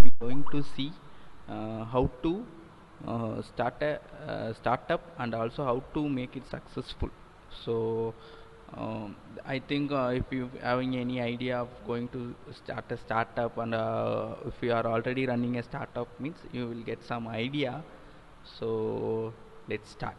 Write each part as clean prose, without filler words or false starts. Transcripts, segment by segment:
we're going to see how to start a startup and also how to make it successful. So I think if you having any idea of going to start a startup, and if you are already running a startup, means you will get some idea. So let's start.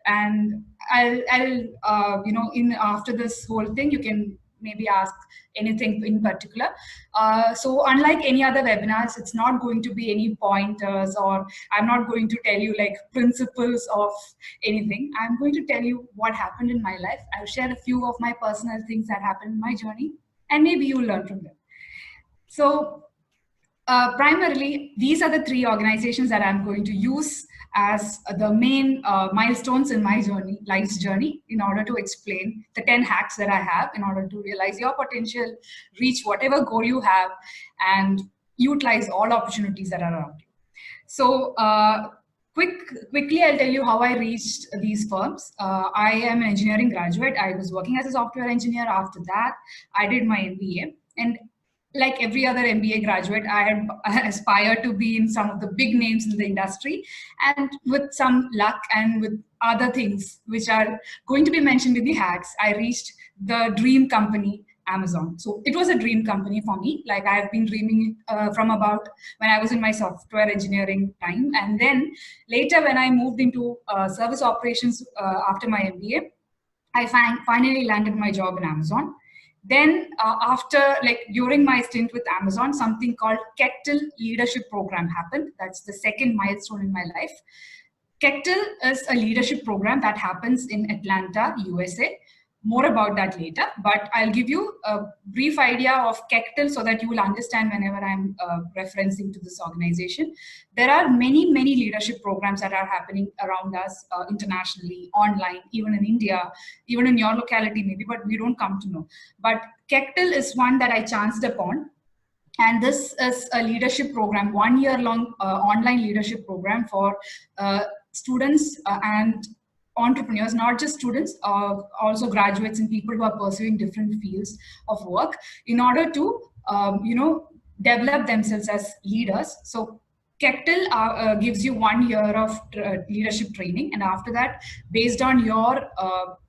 And I'll in after this whole thing, you can maybe ask anything in particular. So unlike any other webinars, it's not going to be any pointers, or I'm not going to tell you like principles of anything. I'm going to tell you what happened in my life. I'll share a few of my personal things that happened in my journey, and maybe you'll learn from them. So primarily, these are the three organizations that I'm going to use as the main milestones in my journey, life's journey, in order to explain the 10 hacks that I have in order to realize your potential, reach whatever goal you have, and utilize all opportunities that are around you. So, quickly, I'll tell you how I reached these firms. I am an engineering graduate. I was working as a software engineer. After that, I did my MBA. And like every other MBA graduate, I had aspired to be in some of the big names in the industry. And with some luck and with other things which are going to be mentioned in the hacks, I reached the dream company, Amazon. So it was a dream company for me. Like I've been dreaming from about when I was in my software engineering time. And then later, when I moved into service operations after my MBA, I finally landed my job in Amazon. Then after, like during my stint with Amazon, something called Kectel Leadership Program happened. That's the second milestone in my life. Kectel is a leadership program that happens in Atlanta, USA. More about that later, but I'll give you a brief idea of Kectel so that you will understand whenever I'm referencing to this organization. There are many, many leadership programs that are happening around us internationally, online, even in India, even in your locality maybe, but we don't come to know. But Kectel is one that I chanced upon, and this is a leadership program, 1 year long online leadership program for students and entrepreneurs, not just students, also graduates and people who are pursuing different fields of work in order to, develop themselves as leaders. So Kectel gives you 1 year of leadership training, and after that, based on your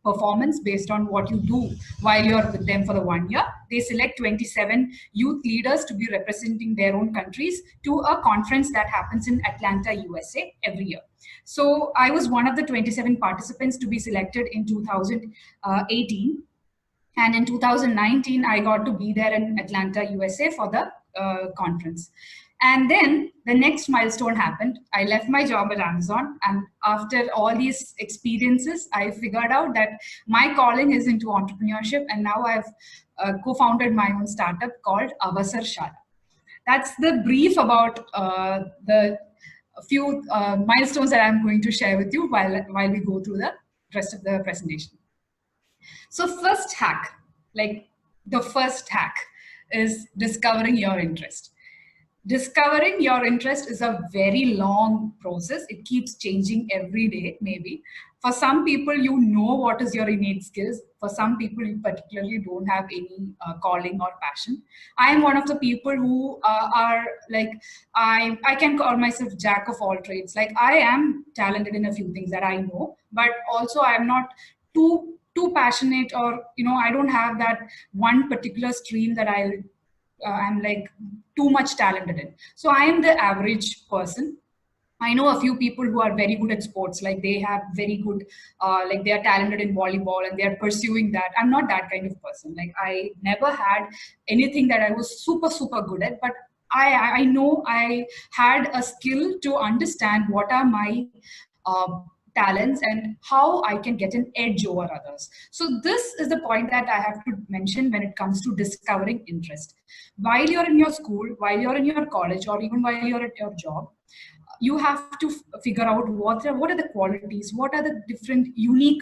performance, based on what you do while you're with them for the 1 year, they select 27 youth leaders to be representing their own countries to a conference that happens in Atlanta, USA every year. So I was one of the 27 participants to be selected in 2018. And in 2019, I got to be there in Atlanta, USA for the conference. And then the next milestone happened. I left my job at Amazon. And after all these experiences, I figured out that my calling is into entrepreneurship. And now I've co founded my own startup called Avasar Shala. That's the brief about the few milestones that I'm going to share with you while we go through the rest of the presentation. So first hack, like the first hack is discovering your interest. Discovering your interest is a very long process. It keeps changing every day, maybe. For some people, you know what is your innate skills. For some people, you particularly don't have any calling or passion. I am one of the people who are like, I can call myself jack of all trades. Like I am talented in a few things that I know, but also I'm not too passionate, or I don't have that one particular stream that I'm like too much talented in. So I am the average person. I know a few people who are very good at sports, like they have very good, like they are talented in volleyball and they are pursuing that. I'm not that kind of person. Like I never had anything that I was super, super good at, but I know I had a skill to understand what are my uh, talents and how I can get an edge over others. So this is the point that I have to mention when it comes to discovering interest. While you're in your school, while you're in your college, or even while you're at your job, you have to figure out what are the qualities, what are the different unique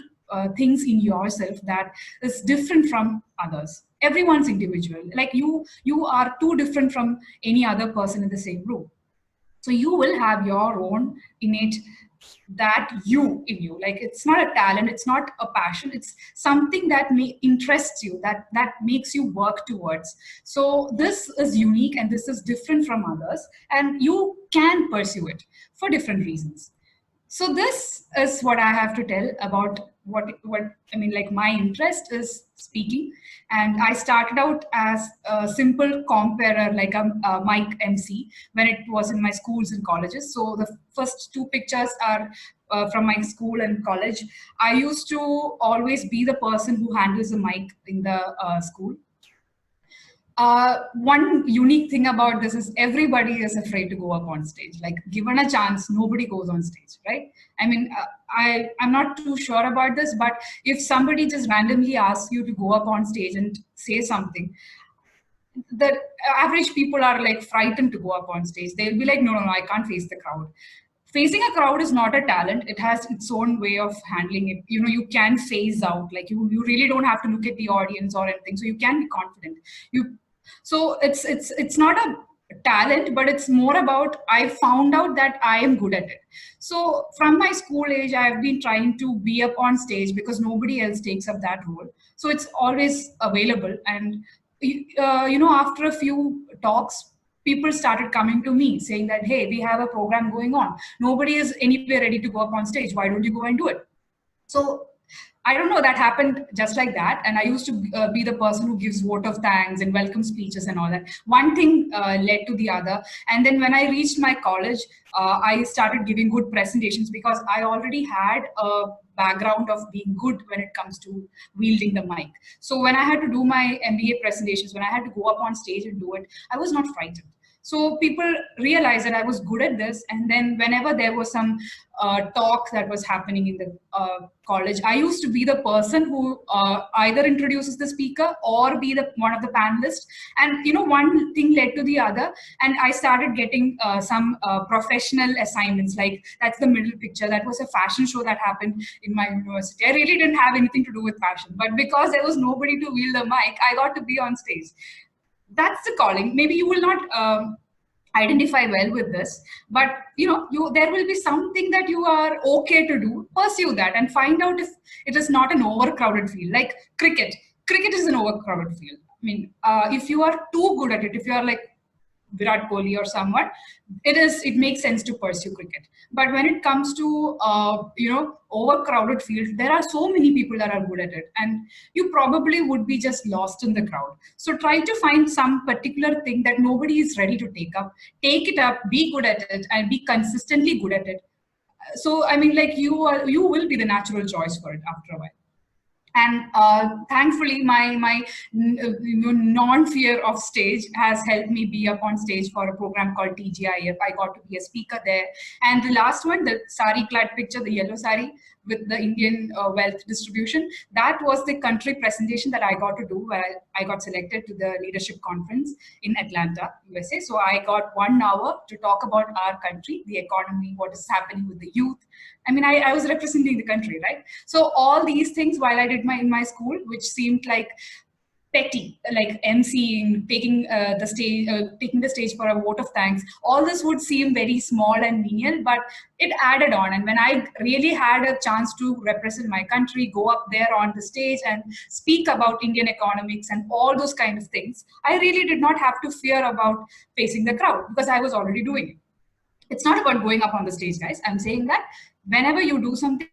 things in yourself that is different from others. Everyone's individual. Like you are too different from any other person in the same room. So you will have your own innate, that you in you, like it's not a talent, it's not a passion, it's something that may interests you, that makes you work towards. So this is unique and this is different from others, and you can pursue it for different reasons. So this is what I have to tell about what I mean. Like my interest is speaking, and I started out as a simple comparer, like a mic MC when it was in my schools and colleges. So the first two pictures are from my school and college. I used to always be the person who handles the mic in the school. One unique thing about this is everybody is afraid to go up on stage. Like given a chance, nobody goes on stage, right? I mean, I'm not too sure about this, but if somebody just randomly asks you to go up on stage and say something, the average people are like frightened to go up on stage. They'll be like, no, no, no, I can't face the crowd. Facing a crowd is not a talent. It has its own way of handling it. You know, you can phase out. Like you really don't have to look at the audience or anything. So you can be confident. So it's not a talent, but it's more about, I found out that I am good at it. So from my school age, I've been trying to be up on stage because nobody else takes up that role. So it's always available. And after a few talks, people started coming to me saying that, hey, we have a program going on, nobody is anywhere ready to go up on stage, why don't you go and do it? So I don't know, that happened just like that. And I used to be the person who gives vote of thanks and welcome speeches and all that. One thing led to the other. And then when I reached my college, I started giving good presentations because I already had a background of being good when it comes to wielding the mic. So when I had to do my MBA presentations, when I had to go up on stage and do it, I was not frightened. So people realized that I was good at this. And then whenever there was some talk that was happening in the college, I used to be the person who either introduces the speaker or be the one of the panelists. And one thing led to the other, and I started getting some professional assignments. Like that's the middle picture. That was a fashion show that happened in my university. I really didn't have anything to do with fashion, but because there was nobody to wield the mic, I got to be on stage. That's the calling. Maybe you will not identify well with this, but there will be something that you are okay to do. Pursue that and find out if it is not an overcrowded field. Like cricket is an overcrowded field. I mean, if you are too good at it, if you are like Virat Kohli or someone, it makes sense to pursue cricket. But when it comes to overcrowded fields, there are so many people that are good at it, and you probably would be just lost in the crowd. So try to find some particular thing that nobody is ready to take up. Take it up, be good at it, and be consistently good at it. So I mean, like you will be the natural choice for it after a while. And thankfully, my non-fear of stage has helped me be up on stage for a program called TGIF. I got to be a speaker there. And the last one, the sari-clad picture, the yellow sari with the Indian wealth distribution, that was the country presentation that I got to do, where I got selected to the leadership conference in Atlanta, USA. So I got 1 hour to talk about our country, the economy, what is happening with the youth. I mean, I was representing the country, right? So all these things while I did in my school, which seemed like petty, like emceeing, taking the stage for a vote of thanks, all this would seem very small and menial, but it added on. And when I really had a chance to represent my country, go up there on the stage and speak about Indian economics and all those kind of things, I really did not have to fear about facing the crowd because I was already doing it. It's not about going up on the stage, guys. I'm saying that whenever you do something,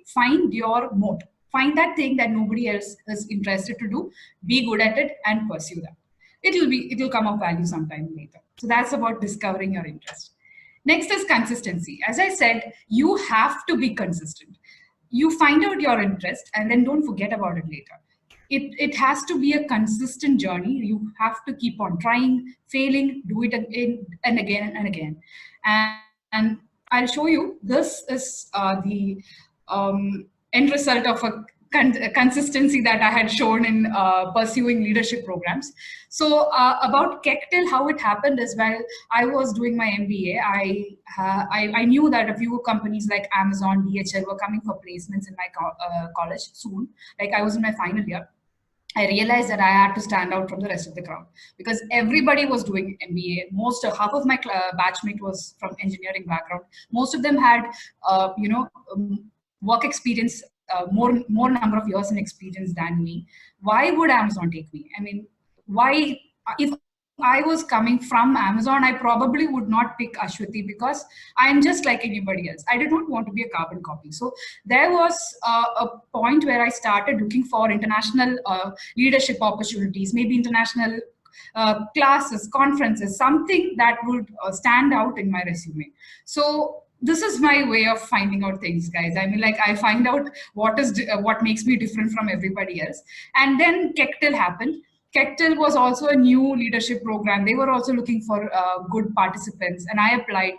find your mode. Find that thing that nobody else is interested to do. Be good at it and pursue that. It will come of value sometime later. So that's about discovering your interest. Next is consistency. As I said, you have to be consistent. You find out your interest and then don't forget about it later. It has to be a consistent journey. You have to keep on trying, failing, do it again and again and again. And I'll show you, this is the end result of a consistency that I had shown in pursuing leadership programs. So about Kektil, how it happened is, while I was doing my MBA, I knew that a few companies like Amazon, DHL were coming for placements in my college soon. Like I was in my final year. I realized that I had to stand out from the rest of the crowd because everybody was doing MBA. Half of my batchmate was from engineering background. Most of them had, work experience, more number of years in experience than me. Why would Amazon take me? I mean, why? If I was coming from Amazon, I probably would not pick Ashwati because I am just like anybody else. I did not want to be a carbon copy. So there was a point where I started looking for international leadership opportunities, maybe international classes, conferences, something that would stand out in my resume. So this is my way of finding out things, guys. I mean, like I find out what makes me different from everybody else. And then Kektil happened. Kektil was also a new leadership program. They were also looking for good participants, and I applied.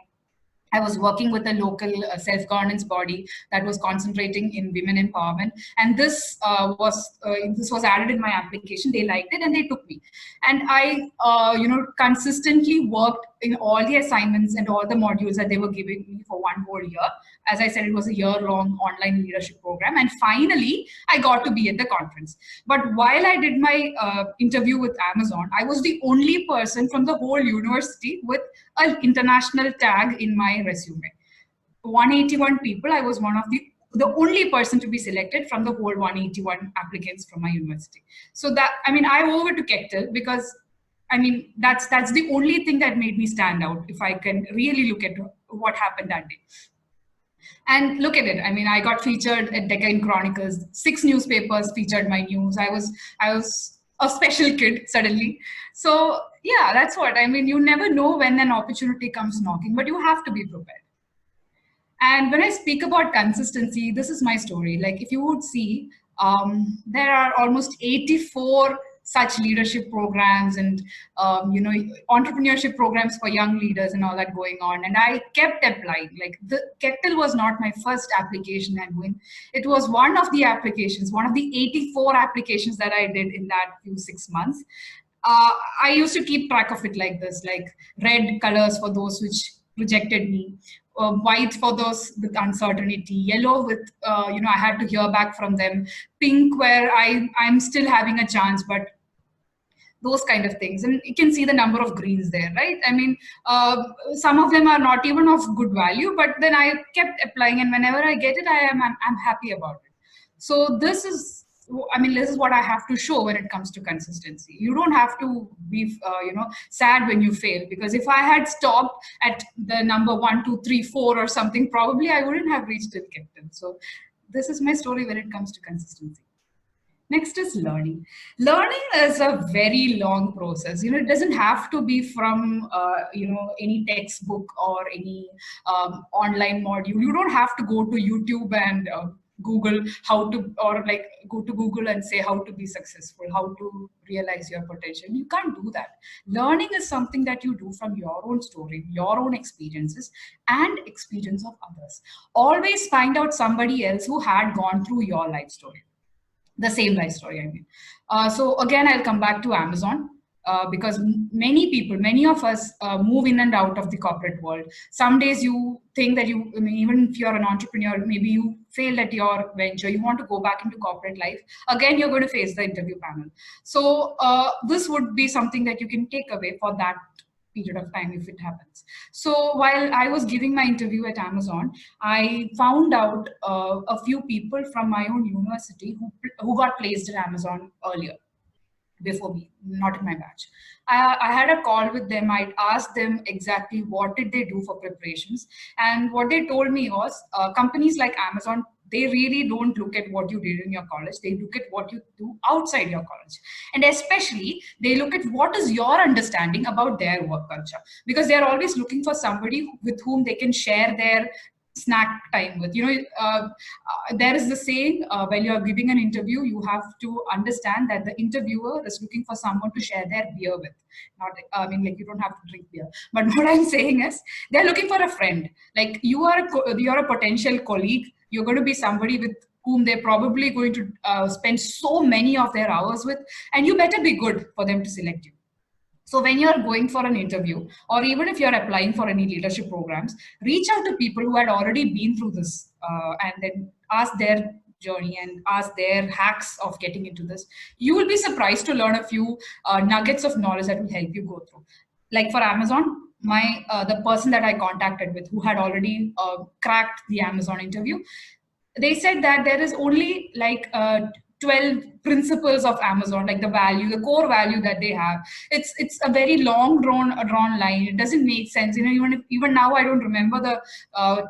I was working with a local self-governance body that was concentrating in women empowerment, and this was added in my application. They liked it, and they took me. And I, consistently worked in all the assignments and all the modules that they were giving me for one whole year. As I said, it was a year-long online leadership program, and finally, I got to be at the conference. But while I did my interview with Amazon, I was the only person from the whole university with an international tag in my resume. 181 people, I was one of the only person to be selected from the whole 181 applicants from my university. So that, I mean, I owe it to Kektil because, I mean, that's the only thing that made me stand out, if I can really look at what happened that day. And look at it. I mean, I got featured at Deccan Chronicles. 6 newspapers featured my news. I was a special kid suddenly. So yeah, that's what I mean. You never know when an opportunity comes knocking, but you have to be prepared. And when I speak about consistency, this is my story. Like if you would see, there are almost 84 such leadership programs and entrepreneurship programs for young leaders and all that going on. And I kept applying. Like the Kektil was not my first application, Edwin. It was one of the applications, one of the 84 applications that I did in that few 6 months. I used to keep track of it like this, like red colors for those which rejected me, white for those with uncertainty, yellow with, I had to hear back from them, pink where I'm still having a chance, but those kind of things. And you can see the number of greens there, right? I mean, some of them are not even of good value, but then I kept applying, and whenever I get it, I'm happy about it. So this is what I have to show when it comes to consistency. You don't have to be, sad when you fail, because if I had stopped at the number 1, 2, 3, 4 or something, probably I wouldn't have reached it, Captain. So this is my story when it comes to consistency. Next is learning. Learning is a very long process. It doesn't have to be from, any textbook or any online module. You don't have to go to YouTube and Google how to, or like go to Google and say how to be successful, how to realize your potential. You can't do that. Learning is something that you do from your own story, your own experiences and experience of others. Always find out somebody else who had gone through your life story. The same life story, I mean. So again, I'll come back to Amazon because many of us move in and out of the corporate world. Some days you think that even if you're an entrepreneur, maybe you failed at your venture, you want to go back into corporate life. Again, you're going to face the interview panel. So this would be something that you can take away for that period of time if it happens. So while I was giving my interview at Amazon, I found out a few people from my own university who got placed at Amazon earlier, before me, not in my batch. I had a call with them. I asked them exactly what did they do for preparations. And what they told me was companies like Amazon, they really don't look at what you did in your college. They look at what you do outside your college. And especially, they look at what is your understanding about their work culture. Because they're always looking for somebody with whom they can share their snack time with. There is the saying, when you are giving an interview, you have to understand that the interviewer is looking for someone to share their beer with. You don't have to drink beer. But what I'm saying is, they're looking for a friend. Like you're a potential colleague. You're going to be somebody with whom they're probably going to spend so many of their hours with, and you better be good for them to select you. So when you're going for an interview, or even if you're applying for any leadership programs, reach out to people who had already been through this, and then ask their journey and ask their hacks of getting into this. You will be surprised to learn a few nuggets of knowledge that will help you go through. Like for Amazon, my the person that I contacted with, who had already cracked the Amazon interview, they said that there is only like 12 principles of Amazon, like the value, the core value that they have. It's a very long drawn line. It doesn't make sense. Even now I don't remember the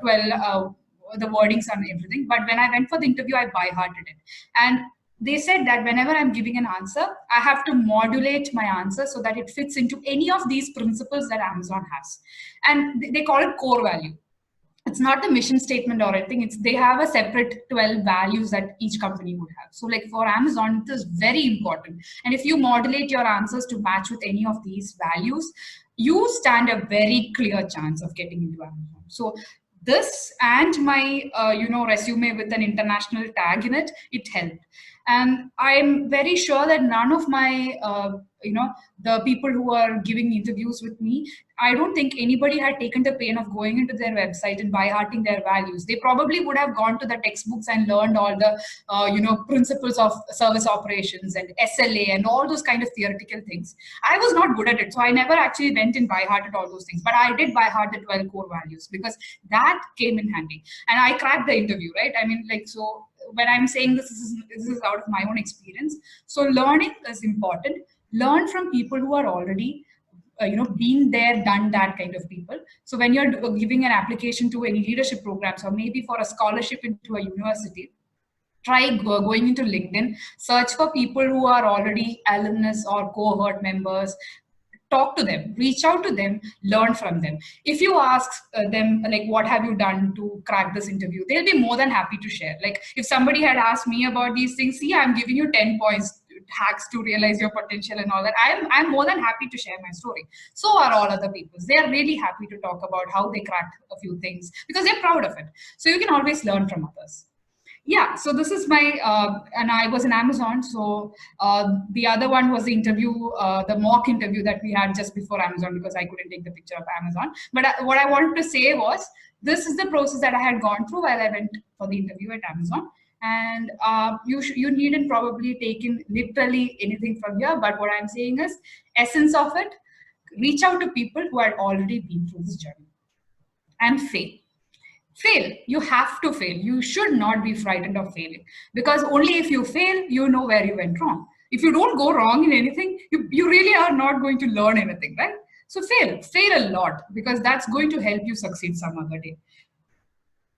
12 the wordings and everything. But when I went for the interview, I by hearted it. And they said that whenever I'm giving an answer, I have to modulate my answer so that it fits into any of these principles that Amazon has. And they call it core value. It's not a mission statement or anything. They have a separate 12 values that each company would have. So like for Amazon, it is very important. And if you modulate your answers to match with any of these values, you stand a very clear chance of getting into Amazon. So this and my resume with an international tag in it, it helped. And I'm very sure that none of my the people who are giving interviews with me, I don't think anybody had taken the pain of going into their website and by hearting their values. They probably would have gone to the textbooks and learned all the principles of service operations and SLA and all those kind of theoretical things. I was not good at it, so I never actually went and by hearted all those things. But I did by heart the 12 core values, because that came in handy, and I cracked the interview, right? I mean, like, so when I'm saying this is out of my own experience. So learning is important. Learn from people who are already been there, done that kind of people. So when you're giving an application to any leadership programs, or maybe for a scholarship into a university, try going into LinkedIn, search for people who are already alumnus or cohort members. Talk to them, reach out to them, learn from them. If you ask them, like, what have you done to crack this interview, they'll be more than happy to share. Like, if somebody had asked me about these things, see, I'm giving you 10 points, hacks to realize your potential and all that, I'm more than happy to share my story. So are all other people. They are really happy to talk about how they cracked a few things, because they're proud of it. So you can always learn from others. Yeah, so this is my, and I was in Amazon. So the other one was the interview, the mock interview that we had just before Amazon, because I couldn't take the picture of Amazon. But what I wanted to say was, this is the process that I had gone through while I went for the interview at Amazon. And you needn't probably take in literally anything from here. But what I'm saying is, essence of it, reach out to people who had already been through this journey, and fail. Fail. You have to fail. You should not be frightened of failing, because only if you fail, you know where you went wrong. If you don't go wrong in anything, you really are not going to learn anything, right? So fail a lot, because that's going to help you succeed some other day.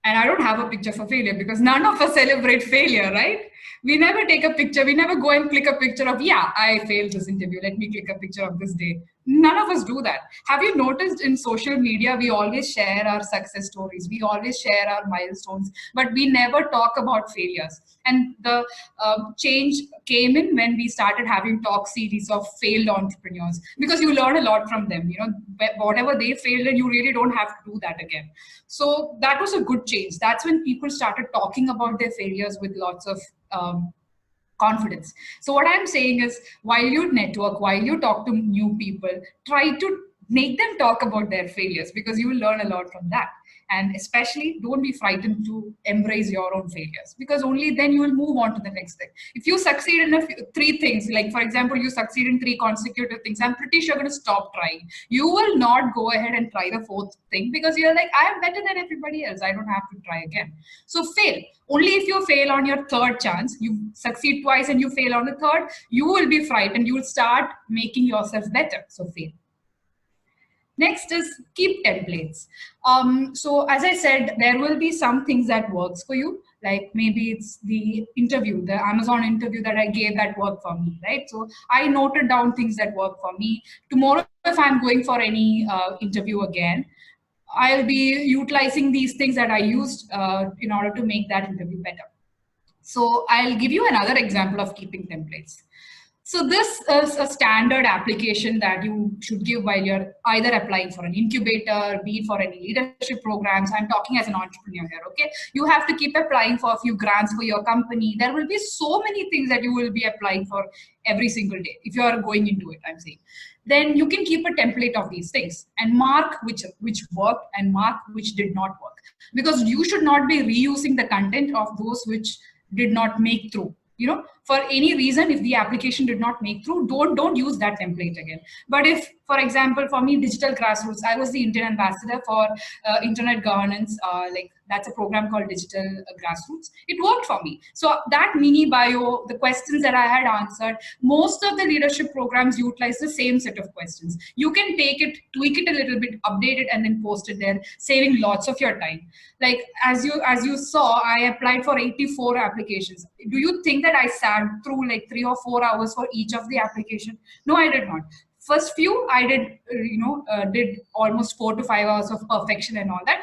And I don't have a picture for failure, because none of us celebrate failure, right? We never take a picture. We never go and click a picture of, yeah, I failed this interview, let me click a picture of this day. None of us do that. Have you noticed in social media, we always share our success stories, we always share our milestones, but we never talk about failures. And the change came in when we started having talk series of failed entrepreneurs, because you learn a lot from them. Whatever they failed in, you really don't have to do that again. So that was a good change. That's when people started talking about their failures with lots of confidence. So what I'm saying is, while you network, while you talk to new people, try to make them talk about their failures, because you will learn a lot from that. And especially, don't be frightened to embrace your own failures, because only then you will move on to the next thing. If you succeed in three things, like for example, you succeed in 3 consecutive things, I'm pretty sure you're going to stop trying. You will not go ahead and try the 4th thing, because you're like, I am better than everybody else, I don't have to try again. So fail. Only if you fail on your 3rd chance, you succeed twice and you fail on the 3rd, you will be frightened. You will start making yourself better. So fail. Next is keep templates. So as I said, there will be some things that works for you. Like maybe it's the interview, the Amazon interview that I gave that worked for me, right? So I noted down things that work for me. Tomorrow, if I'm going for any interview again, I'll be utilizing these things that I used in order to make that interview better. So I'll give you another example of keeping templates. So this is a standard application that you should give while you're either applying for an incubator, be it for any leadership programs. I'm talking as an entrepreneur here, okay? You have to keep applying for a few grants for your company. There will be so many things that you will be applying for every single day if you are going into it, I'm saying. Then you can keep a template of these things and mark which worked and mark which did not work. Because you should not be reusing the content of those which did not make through. You know, for any reason, if the application did not make through, don't use that template again. But if, for example, for me, Digital Grassroots, I was the Indian ambassador for internet governance. Like that's a program called Digital Grassroots. It worked for me. So that mini bio, the questions that I had answered, most of the leadership programs utilize the same set of questions. You can take it, tweak it a little bit, update it, and then post it there, saving lots of your time. Like as you saw, I applied for 84 applications. Do you think that I sat through like 3 or 4 hours for each of the application? No, I did not. First few I did, did almost 4 to 5 hours of perfection and all that.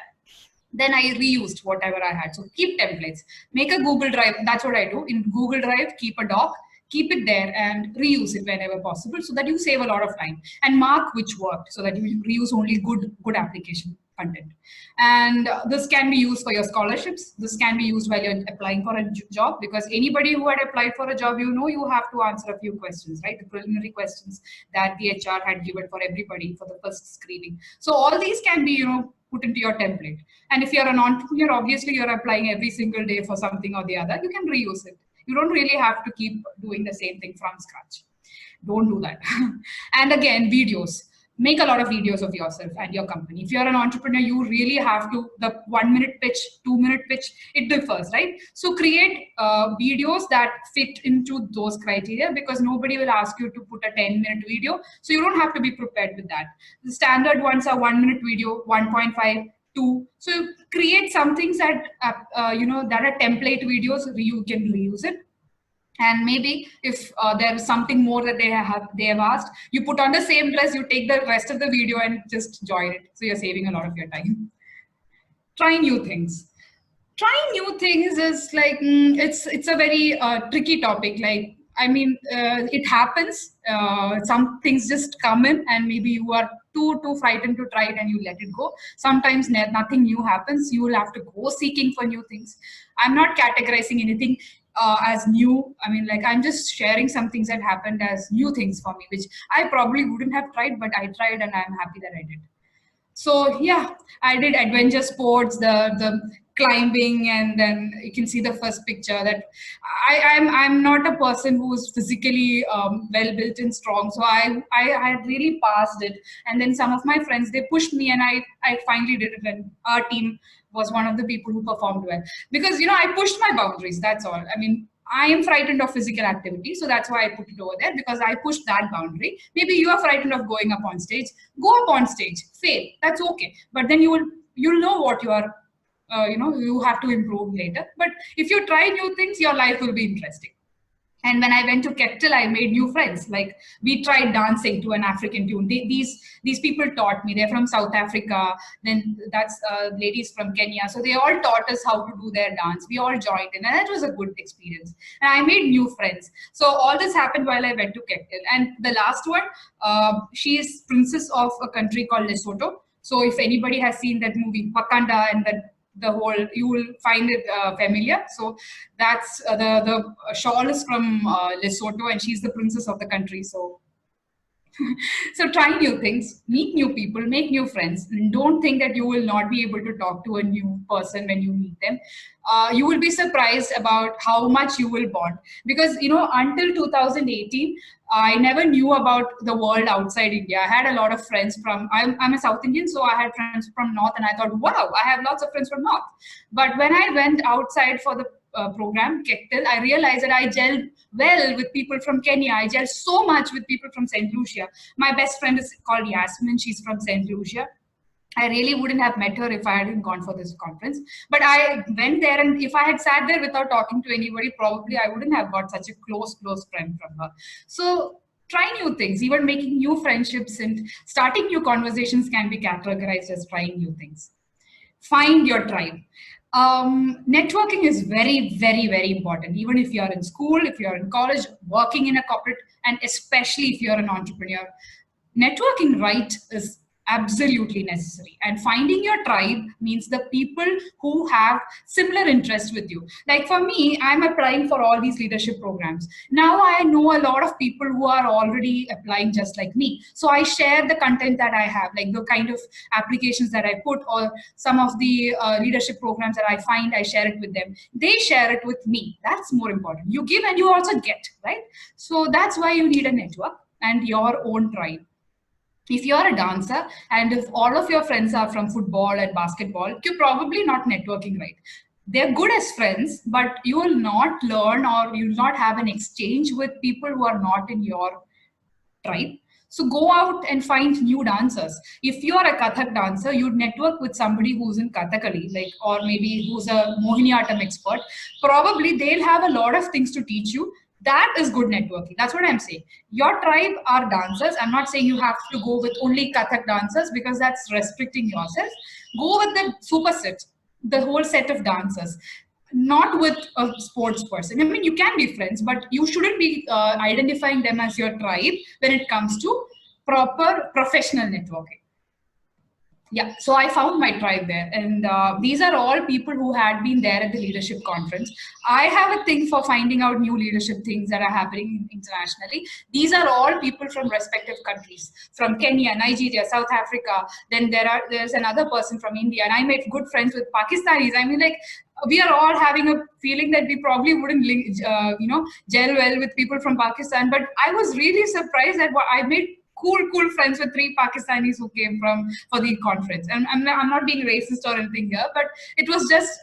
Then I reused whatever I had. So keep templates, make a Google Drive. That's what I do. In Google Drive, keep a doc, keep it there and reuse it whenever possible so that you save a lot of time, and mark which worked so that you reuse only good application content. And this can be used for your scholarships. This can be used while you're applying for a job, because anybody who had applied for a job, you have to answer a few questions, right? The preliminary questions that the HR had given for everybody for the first screening. So all these can be, put into your template. And if you're an entrepreneur, obviously you're applying every single day for something or the other, you can reuse it. You don't really have to keep doing the same thing from scratch. Don't do that. And again, videos. Make a lot of videos of yourself and your company. If you're an entrepreneur, you really have to, the 1 minute pitch, 2 minute pitch, it differs, right? So create videos that fit into those criteria, because nobody will ask you to put a 10-minute video. So you don't have to be prepared with that. The standard ones are 1 minute video, 1.5, 2. So create some things that, that are template videos, you can reuse it. And maybe if there's something more that they have asked, you put on the same dress, you take the rest of the video and just join it. So you're saving a lot of your time. Try new things. Trying new things is like, it's a very tricky topic. Like, I mean, it happens. Some things just come in and maybe you are too frightened to try it and you let it go. Sometimes nothing new happens. You will have to go seeking for new things. I'm not categorizing anything as new. I mean, like, I'm just sharing some things that happened as new things for me, which I probably wouldn't have tried, but I tried and I'm happy that I did. So yeah, I did adventure sports, the climbing, and then you can see the first picture that I'm not a person who's physically well built and strong. So I had really passed it. And then some of my friends, they pushed me and I finally did it. And our team was one of the people who performed well, because, I pushed my boundaries. That's all. I mean, I am frightened of physical activity, so that's why I put it over there, because I pushed that boundary. Maybe you are frightened of going up on stage. Go up on stage, fail. That's okay. But then you'll know what you are. You have to improve later. But if you try new things, your life will be interesting. And when I went to Kettle, I made new friends. Like, we tried dancing to an African tune. These people taught me. They're from South Africa. Then that's ladies from Kenya. So they all taught us how to do their dance. We all joined in, and that was a good experience. And I made new friends. So all this happened while I went to Kettle. And the last one, she is princess of a country called Lesotho. So if anybody has seen that movie Wakanda, and the whole, you will find it familiar. So that's the shawl is from Lesotho, and she's the princess of the country. So so try new things, meet new people, make new friends, and don't think that you will not be able to talk to a new person when you meet them. You will be surprised about how much you will bond, because until 2018 I never knew about the world outside India. I had a lot of friends from, I'm a South Indian, so I had friends from North, and I thought, wow, I have lots of friends from North. But when I went outside for the program, Kettle, I realized that I gelled well with people from Kenya. I gelled so much with people from St. Lucia. My best friend is called Yasmin. She's from St. Lucia. I really wouldn't have met her if I hadn't gone for this conference. But I went there, and if I had sat there without talking to anybody, probably I wouldn't have got such a close friend from her. So try new things. Even making new friendships and starting new conversations can be categorized as trying new things. Find your tribe. Networking is very, very, very important. Even if you're in school, if you're in college, working in a corporate, and especially if you're an entrepreneur, networking right is absolutely necessary. And finding your tribe means the people who have similar interests with you. Like for me, I'm applying for all these leadership programs. Now I know a lot of people who are already applying just like me. So I share the content that I have, like the kind of applications that I put, or some of the leadership programs that I find, I share it with them. They share it with me. That's more important. You give and you also get, right? So that's why you need a network and your own tribe. If you're a dancer and if all of your friends are from football and basketball, you're probably not networking right. They're good as friends, but you will not learn or you will not have an exchange with people who are not in your tribe. So go out and find new dancers. If you are a Kathak dancer, you'd network with somebody who's in Kathakali, like, or maybe who's a Mohiniyattam expert. Probably they'll have a lot of things to teach you. That is good networking. That's what I'm saying. Your tribe are dancers. I'm not saying you have to go with only Kathak dancers because that's restricting yourself. Go with the super set, the whole set of dancers, not with a sports person. I mean, you can be friends, but you shouldn't be identifying them as your tribe when it comes to proper professional networking. Yeah, so I found my tribe there, and these are all people who had been there at the leadership conference. I have a thing for finding out new leadership things that are happening internationally. These are all people from respective countries, from Kenya, Nigeria, South Africa. Then there's another person from India, and I made good friends with Pakistanis. I mean, like, we are all having a feeling that we probably wouldn't gel well with people from Pakistan. But I was really surprised that I made cool friends with 3 Pakistanis who came from for the conference. And I'm not being racist or anything here, but it was just,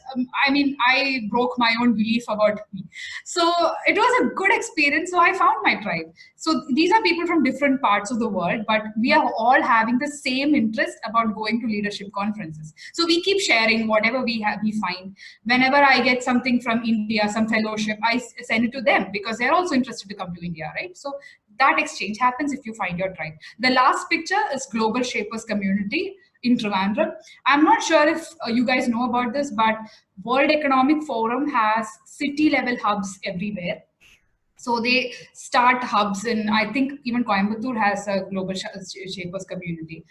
I mean, I broke my own belief about me. So it was a good experience. So I found my tribe. So these are people from different parts of the world, but we are all having the same interest about going to leadership conferences. So we keep sharing whatever we find. Whenever I get something from India, some fellowship, I send it to them because they're also interested to come to India, right? So that exchange happens if you find your tribe. The last picture is Global Shapers Community in Trivandrum. I'm not sure if you guys know about this, but World Economic Forum has city level hubs everywhere. So they start hubs in, I think even Coimbatore has a Global Shapers community.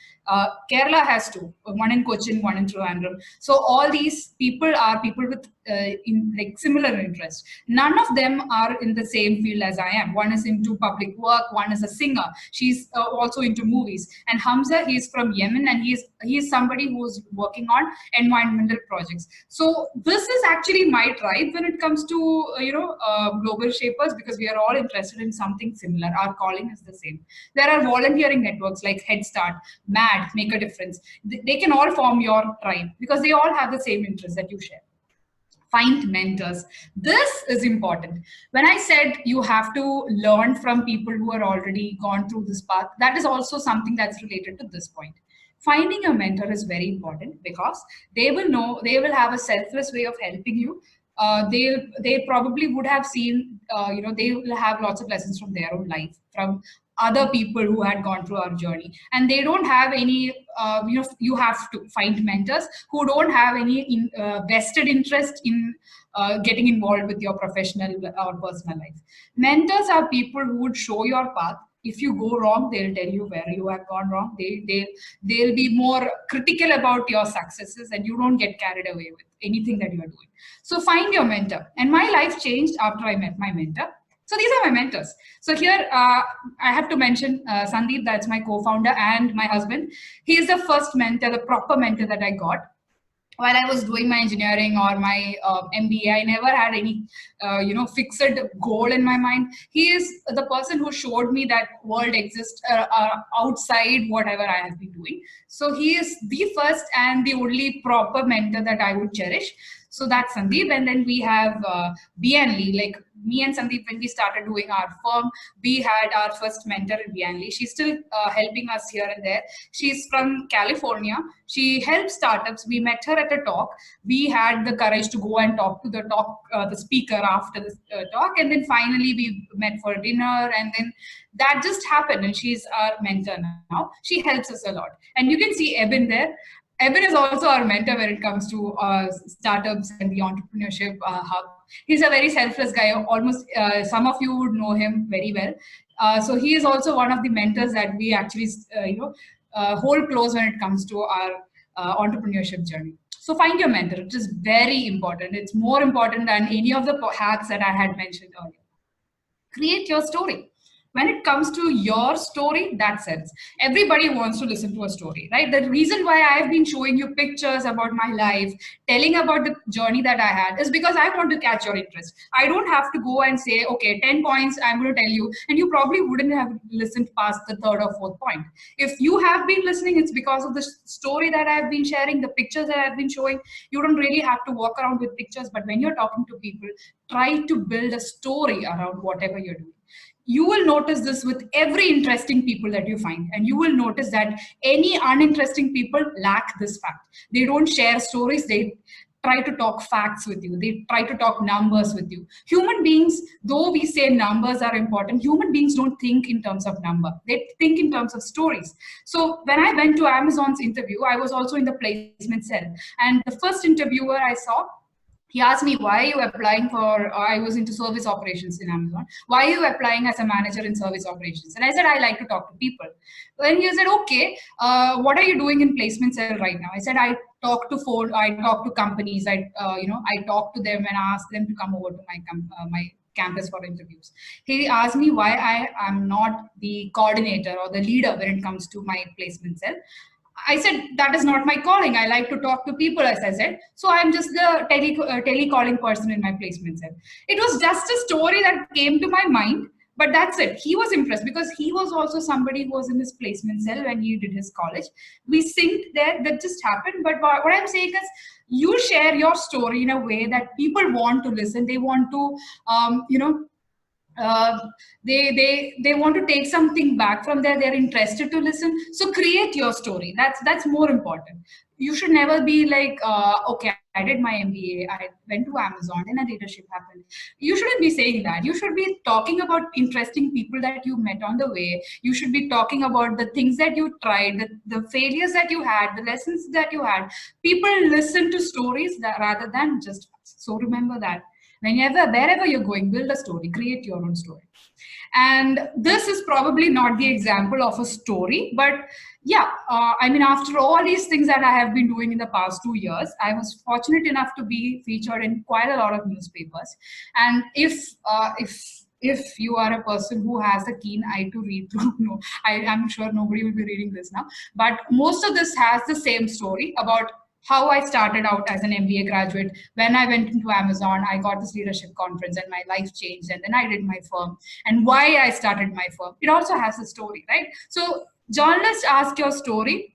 Kerala has 2, one in Cochin, one in Trivandrum. So all these people are people with like similar interests. None of them are in the same field as I am. One is into public work, one is a singer. She's also into movies. And Hamza, he's from Yemen, and he's somebody who's working on environmental projects. So this is actually my tribe when it comes to Global Shapers, because we are all interested in something similar. Our calling is the same. There are volunteering networks like Head Start, MAD, Make a Difference. They can all form your tribe because they all have the same interests that you share. Find mentors. This is important. When I said you have to learn from people who are already gone through this path, that is also something that's related to this point. Finding a mentor is very important because they will have a selfless way of helping you. They probably would have seen, they will have lots of lessons from their own life, from other people who had gone through our journey, and they don't have any, you have to find mentors who don't have any vested interest in getting involved with your professional or personal life. Mentors are people who would show your path. If you go wrong, they'll tell you where you have gone wrong. They'll be more critical about your successes, and you don't get carried away with anything that you're doing. So find your mentor. And my life changed after I met my mentor. So these are my mentors. So here I have to mention Sandeep, that's my co-founder, and my husband. He is the first mentor, the proper mentor that I got. While I was doing my engineering or my MBA, I never had any, fixed goal in my mind. He is the person who showed me that world exists outside whatever I have been doing. So he is the first and the only proper mentor that I would cherish. So that's Sandeep. And then we have Bian Lee. Like me and Sandeep, when we started doing our firm, we had our first mentor in Bian Lee. She's still helping us here and there. She's from California. She helps startups. We met her at a talk. We had the courage to go and talk to the speaker after the talk. And then finally we met for dinner, and then that just happened. And she's our mentor now. She helps us a lot. And you can see Eben there. Eben is also our mentor when it comes to startups and the entrepreneurship hub. He's a very selfless guy. Almost some of you would know him very well. So he is also one of the mentors that we actually, hold close when it comes to our entrepreneurship journey. So find your mentor. It is very important. It's more important than any of the hacks that I had mentioned earlier. Create your story. When it comes to your story, that's it. Everybody wants to listen to a story, right? The reason why I've been showing you pictures about my life, telling about the journey that I had, is because I want to catch your interest. I don't have to go and say, okay, 10 points I'm going to tell you, and you probably wouldn't have listened past the third or fourth point. If you have been listening, it's because of the story that I've been sharing, the pictures that I've been showing. You don't really have to walk around with pictures, but when you're talking to people, try to build a story around whatever you're doing. You will notice this with every interesting people that you find, and you will notice that any uninteresting people lack this fact. They don't share stories, they try to talk facts with you, they try to talk numbers with you. Human beings, though we say numbers are important, human beings don't think in terms of number, they think in terms of stories. So when I went to Amazon's interview, I was also in the placement cell, and the first interviewer I saw, he asked me, why are you applying for, I was into service operations in Amazon, why are you applying as a manager in service operations? And I said, I like to talk to people. Then he said, okay, what are you doing in placement cell right now? I said, I talk to companies, I talk to them and ask them to come over to my campus for interviews. He asked me why I am not the coordinator or the leader when it comes to my placement cell. I said, that is not my calling. I like to talk to people, as I said. So I'm just the telecalling person in my placement cell. It was just a story that came to my mind, but that's it. He was impressed because he was also somebody who was in his placement cell when he did his college. We synced there, that just happened. But what I'm saying is, you share your story in a way that people want to listen. They want to, uh, they want to take something back from there. They're interested to listen. So create your story. That's more important. You should never be like, okay, I did my MBA, I went to Amazon, then a leadership happened. You shouldn't be saying that. You should be talking about interesting people that you met on the way. You should be talking about the things that you tried, the failures that you had, the lessons that you had. People listen to stories rather than just facts. So remember that. Wherever you're going, build a story, create your own story. And this is probably not the example of a story, but yeah, after all these things that I have been doing in the past 2 years, I was fortunate enough to be featured in quite a lot of newspapers. And if you are a person who has a keen eye to read through, no, I'm sure nobody will be reading this now, but most of this has the same story about how I started out as an MBA graduate. When I went into Amazon, I got this leadership conference and my life changed. And then I did my firm and why I started my firm. It also has a story, right? So journalists ask your story.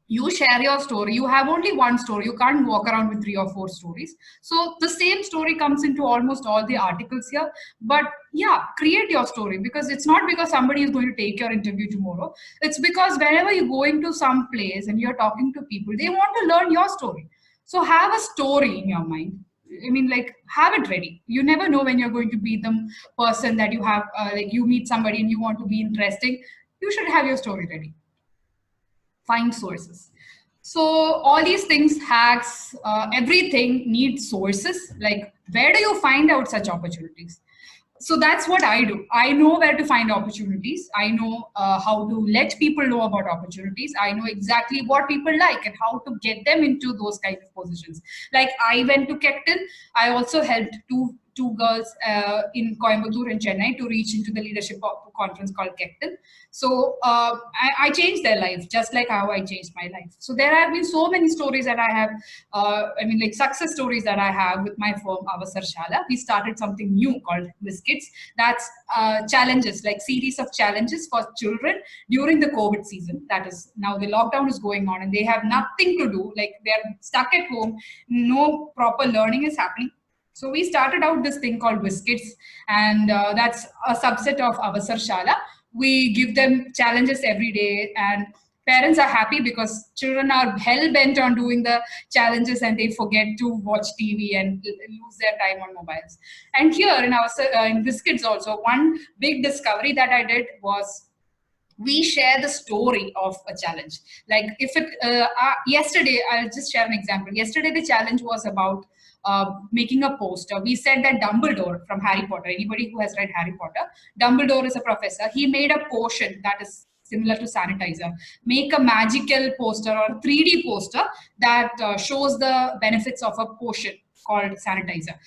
You share your story. You have only one story. You can't walk around with 3 or 4 stories. So the same story comes into almost all the articles here. But yeah, create your story, because it's not because somebody is going to take your interview tomorrow. It's because whenever you go into some place and you're talking to people, they want to learn your story. So have a story in your mind. Have it ready. You never know when you're going to be the person that you have, you meet somebody and you want to be interesting. You should have your story ready. Find sources. So all these things, hacks, everything needs sources. Like, where do you find out such opportunities? So that's what I do. I know where to find opportunities. I know how to let people know about opportunities. I know exactly what people like and how to get them into those kind of positions. Like, I went to Kekton. I also helped two girls in Coimbatore and Chennai to reach into the leadership conference called Kekton. So I changed their life just like how I changed my life. So there have been so many stories that I have, success stories that I have with my firm, Avasar Shala. We started something new called Biscuits. That's challenges, like series of challenges for children during the COVID season. That is, now the lockdown is going on and they have nothing to do. Like, they're stuck at home. No proper learning is happening. So we started out this thing called Biscuits, and that's a subset of Avasar Shala. We give them challenges every day, and parents are happy because children are hell-bent on doing the challenges and they forget to watch TV and lose their time on mobiles. And here in Biscuits also, one big discovery that I did was we share the story of a challenge. Like if it yesterday, I'll just share an example. Yesterday the challenge was about making a poster. We said that Dumbledore from Harry Potter, anybody who has read Harry Potter, Dumbledore is a professor. He made a potion that is similar to sanitizer. Make a magical poster or 3D poster that shows the benefits of a potion called sanitizer.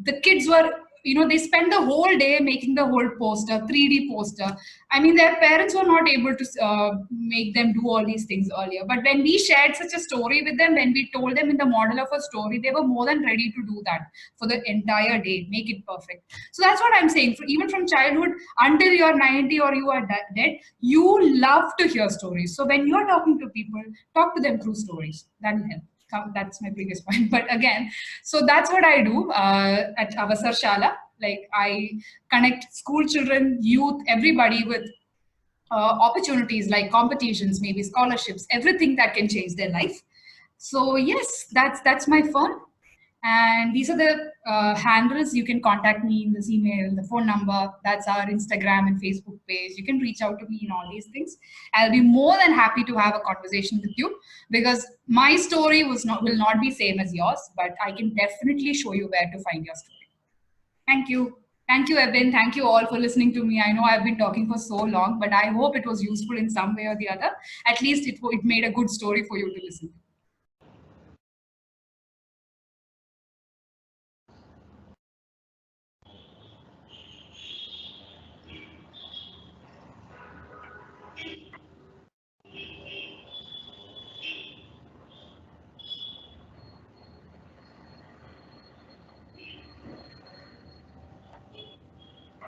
The kids were, they spent the whole day making the whole poster, 3D poster. I mean, their parents were not able to make them do all these things earlier. But when we shared such a story with them, when we told them in the model of a story, they were more than ready to do that for the entire day, make it perfect. So that's what I'm saying. Even from childhood until you're 90 or you are dead, you love to hear stories. So when you're talking to people, talk to them through stories. That will help. That's my previous point. But again, so that's what I do at Avasar Shala. Like I connect school children, youth, everybody with opportunities like competitions, maybe scholarships, everything that can change their life. So yes, that's my firm. And these are the handles. You can contact me in this email, the phone number. That's our Instagram and Facebook page. You can reach out to me in all these things. I'll be more than happy to have a conversation with you, because my story will not be same as yours, but I can definitely show you where to find your story. Thank you. Thank you, Eben. Thank you all for listening to me. I know I've been talking for so long, but I hope it was useful in some way or the other. At least it made a good story for you to listen to.